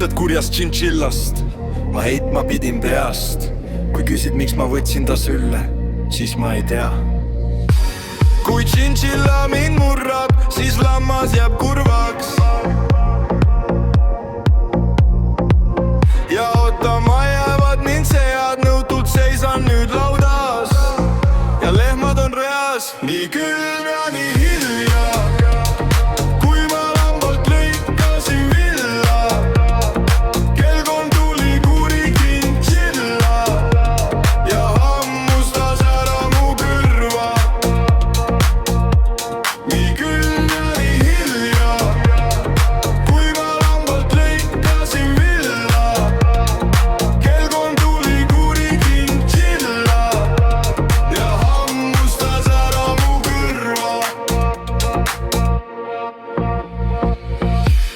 mõtted kurjast tšintšillast ma heitma pidin peast. Kui küsid, miks ma võtsin ta sülle, siis ma ei tea. Kui tšintšilla mind murrab, siis lammas jääb kurvaks. Ja ootama jäävad mind sead, nõutult seisan nüüd laudas. Ja lehmad on reas, nii külm ja nii hilja. Kui ma lambalt lõikasin villa, kell 3 tuli kuri tšintšilla ja hammustas ära mu kõrva. Nii külm ja nii hilja. Kui ma lambalt lõikasin villa, kell 3 tuli kuri tšintšilla ja hammustas ära mu kõrva.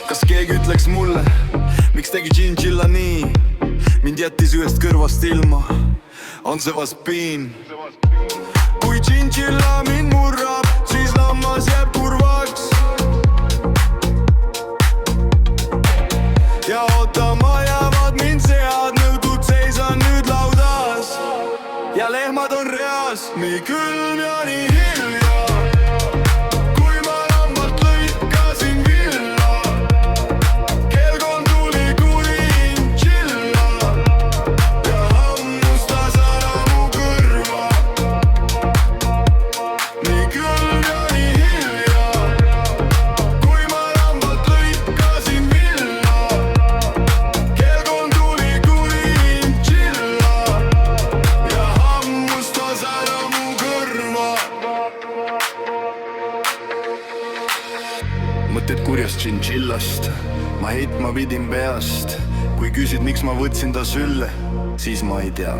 Kas keegi ütleks mulle, miks tegi tšintšilla nii? Mind jättis ühest kõrvast ilma, on see vast piin? Kui tšintšilla mind murrab, siis lammas jääb kurvaks. Ja ootama jäävad mind sead, nõutult seisan nüüd laudas. Ja lehmad on reas, nii külm ja nii hilja. Kui ma lambalt lõikasin villa, kell 3 tuli kuri tšintšilla ja hammustas ära mu kõrva. Nii külm ja nii hilja. Kui ma lambalt lõikasin villa, kell 3 tuli kuri tšintšilla ja hammustas ära mu kõrva. Mõtted kurjast tšintšillast ma heitma pidin peast. Kui küsid, miks ma võtsin ta sülle, siis ma ei tea.